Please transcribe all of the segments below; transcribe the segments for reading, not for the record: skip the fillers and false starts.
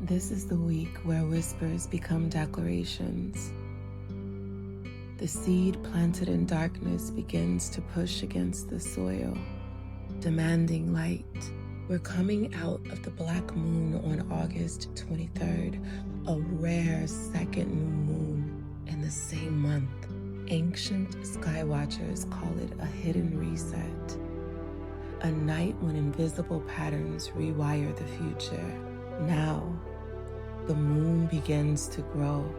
This is the week where whispers become declarations. The seed planted in darkness begins to push against the soil, demanding light. We're coming out of the black moon on August 23rd, a rare second new moon in the same month. Ancient skywatchers call it a hidden reset, a night when invisible patterns rewire the future. Now, the moon begins to grow.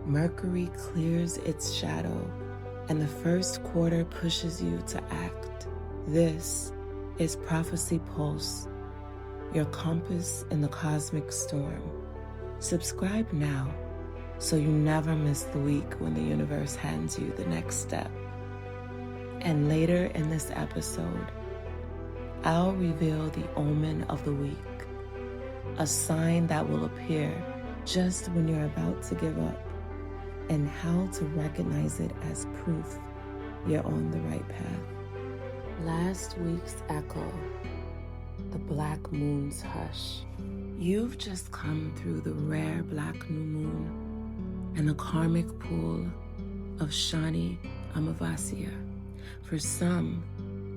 Mercury clears its shadow, and the first quarter pushes you to act. This is Prophecy Pulse, your compass in the cosmic storm. Subscribe now so you never miss the week when the universe hands you the next step. And later in this episode, I'll reveal the omen of the week, a sign that will appear just when you're about to give up, and how to recognize it as proof you're on the right path. Last week's echo, the black moon's hush. You've just come through the rare black new moon and the karmic pool of Shani Amavasya. For some,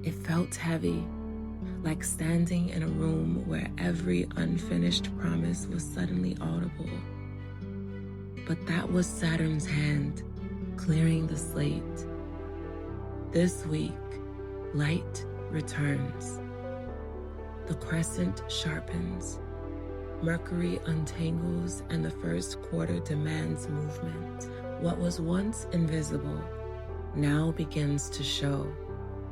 it felt heavy, like standing in a room where every unfinished promise was suddenly audible. But that was Saturn's hand, clearing the slate. This week, light returns. The crescent sharpens. Mercury untangles, and the first quarter demands movement. What was once invisible now begins to show.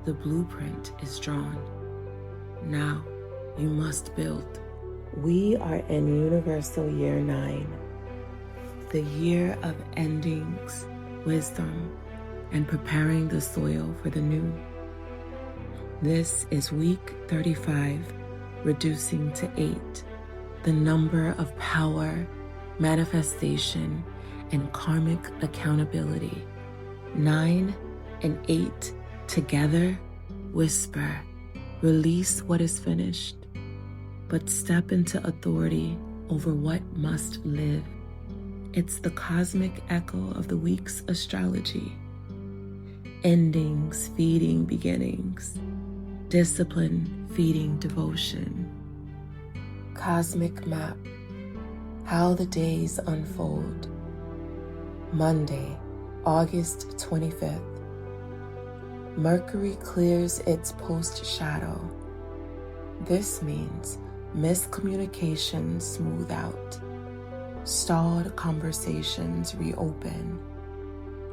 The blueprint is drawn. Now you must build. We are in Universal Year 9, the year of endings, wisdom, and preparing the soil for the new. This is week 35, reducing to 8, the number of power, manifestation, and karmic accountability. 9 and 8 together whisper, release what is finished, but step into authority over what must live. It's the cosmic echo of the week's astrology. Endings feeding beginnings. Discipline feeding devotion. Cosmic map. How the days unfold. Monday, August 25th. Mercury clears its post-shadow. This means miscommunications smooth out, stalled conversations reopen,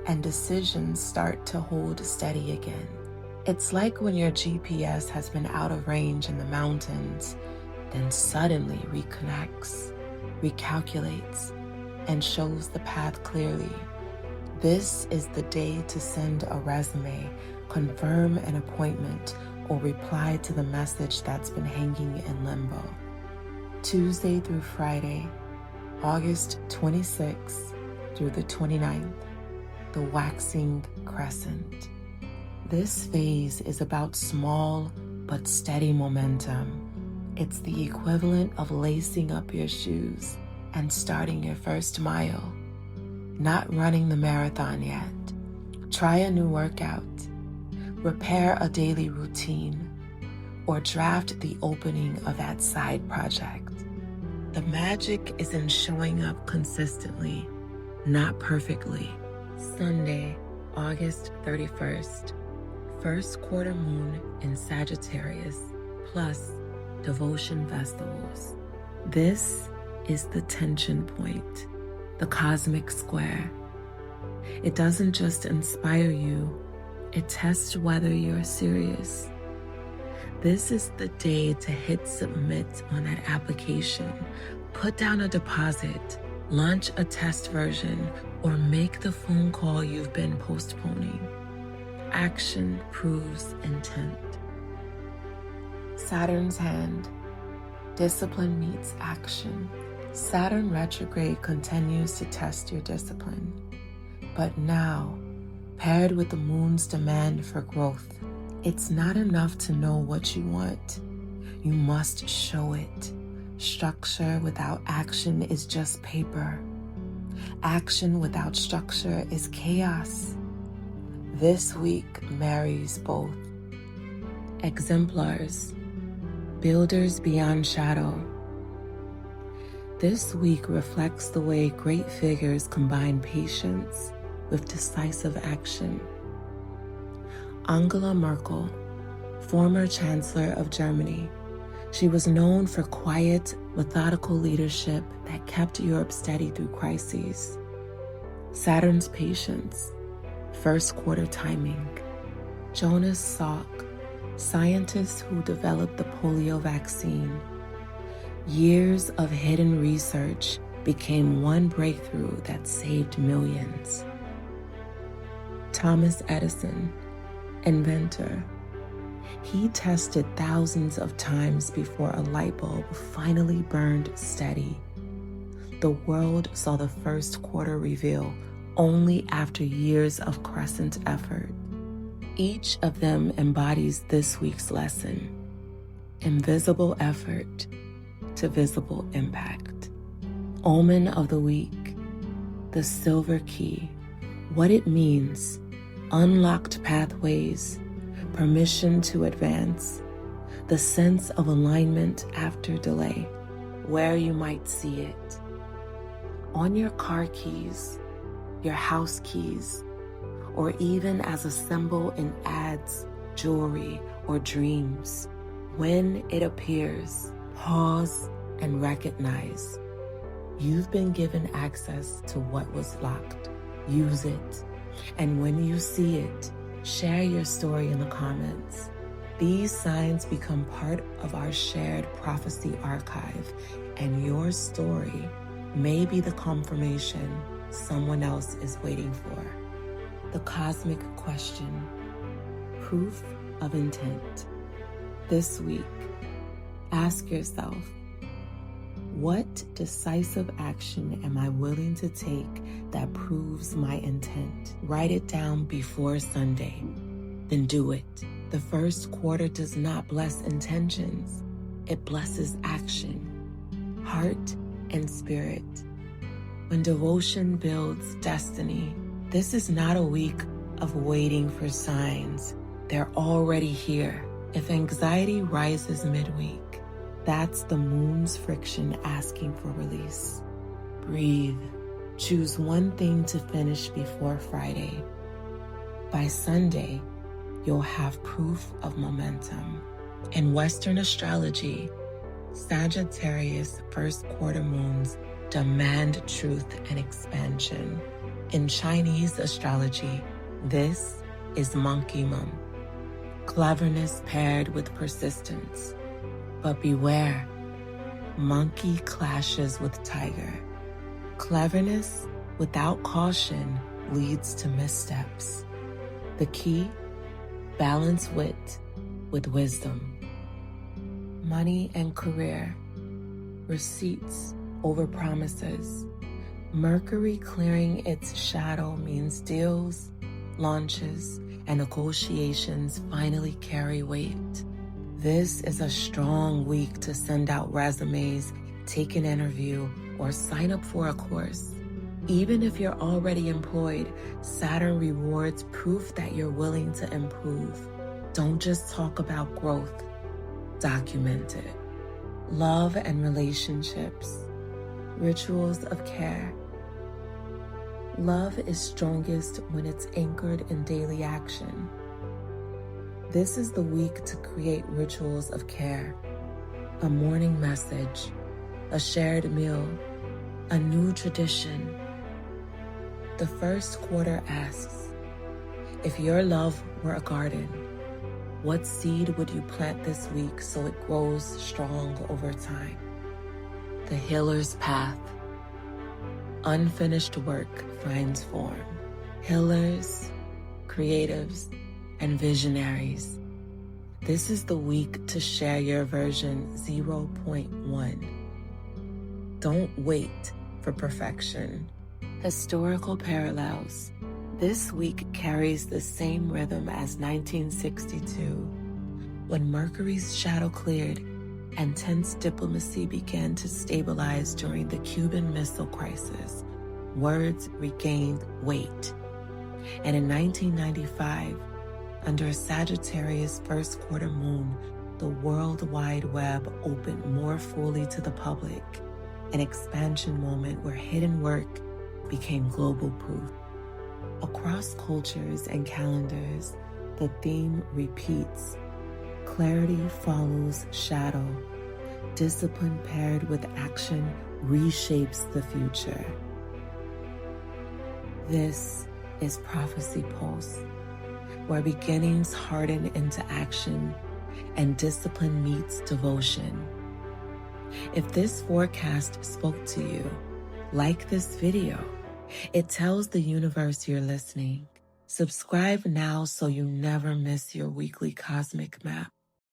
and decisions start to hold steady again. It's like when your GPS has been out of range in the mountains, then suddenly reconnects, recalculates, and shows the path clearly. This is the day to send a resume, confirm an appointment, or reply to the message that's been hanging in limbo. Tuesday through Friday, August 26th through the 29th, the Waxing Crescent. This phase is about small but steady momentum. It's the equivalent of lacing up your shoes and starting your first mile. Not running the marathon yet. Try a new workout. Repair a daily routine. Or draft the opening of that side project. The magic is in showing up consistently, not perfectly. Sunday, August 31st. First quarter moon in Sagittarius, plus devotion festivals. This is the tension point, the cosmic square. It doesn't just inspire you, it tests whether you're serious. This is the day to hit submit on that application, put down a deposit, launch a test version, or make the phone call you've been postponing. Action proves intent. Saturn's hand. Discipline meets action. Saturn retrograde continues to test your discipline. But now, paired with the moon's demand for growth, it's not enough to know what you want. You must show it. Structure without action is just paper. Action without structure is chaos. This week marries both. Exemplars, builders beyond shadow. This week reflects the way great figures combine patience with decisive action. Angela Merkel, former Chancellor of Germany. She was known for quiet, methodical leadership that kept Europe steady through crises. Saturn's patience, first quarter timing. Jonas Salk, scientist who developed the polio vaccine. Years of hidden research became one breakthrough that saved millions. Thomas Edison, inventor. He tested thousands of times before a light bulb finally burned steady. The world saw the first quarter reveal only after years of crescent effort. Each of them embodies this week's lesson: invisible effort to visible impact. Omen of the week, the Silver Key. What it means: unlocked pathways, permission to advance, the sense of alignment after delay, where you might see it. On your car keys, your house keys, or even as a symbol in ads, jewelry, or dreams. When it appears, pause and recognize. You've been given access to what was locked. Use it. And when you see it, share your story in the comments. These signs become part of our shared prophecy archive, and your story may be the confirmation someone else is waiting for. The cosmic question: proof of intent. This week, ask yourself, what decisive action am I willing to take that proves my intent? Write it down before Sunday, then do it. The first quarter does not bless intentions, it blesses action, heart and spirit. When devotion builds destiny, this is not a week of waiting for signs. They're already here. If anxiety rises midweek, that's the moon's friction asking for release. Breathe. Choose one thing to finish before Friday. By Sunday, you'll have proof of momentum. In Western astrology, Sagittarius first quarter moons demand truth and expansion. In Chinese astrology, this is monkey moon. Cleverness paired with persistence. But beware, monkey clashes with tiger. Cleverness without caution leads to missteps. The key: balance wit with wisdom. Money and career, receipts over promises. Mercury clearing its shadow means deals, launches, and negotiations finally carry weight. This is a strong week to send out resumes, take an interview, or sign up for a course. Even if you're already employed, Saturn rewards proof that you're willing to improve. Don't just talk about growth, document it. Love and relationships, rituals of care. Love is strongest when it's anchored in daily action. This is the week to create rituals of care. A morning message, a shared meal, a new tradition. The first quarter asks, if your love were a garden, what seed would you plant this week so it grows strong over time? The healer's path. Unfinished work finds form. Healers, creatives, and visionaries. This is the week to share your version 0.1. Don't wait for perfection. Historical parallels. This week carries the same rhythm as 1962, when Mercury's shadow cleared and tense diplomacy began to stabilize during the Cuban Missile Crisis, words regained weight. And in 1995, under a Sagittarius first quarter moon, the World Wide Web opened more fully to the public, an expansion moment where hidden work became global proof. Across cultures and calendars, the theme repeats. Clarity follows shadow. Discipline paired with action reshapes the future. This is Prophecy Pulse, where beginnings harden into action and discipline meets devotion. If this forecast spoke to you, like this video. It tells the universe you're listening. Subscribe now so you never miss your weekly cosmic map.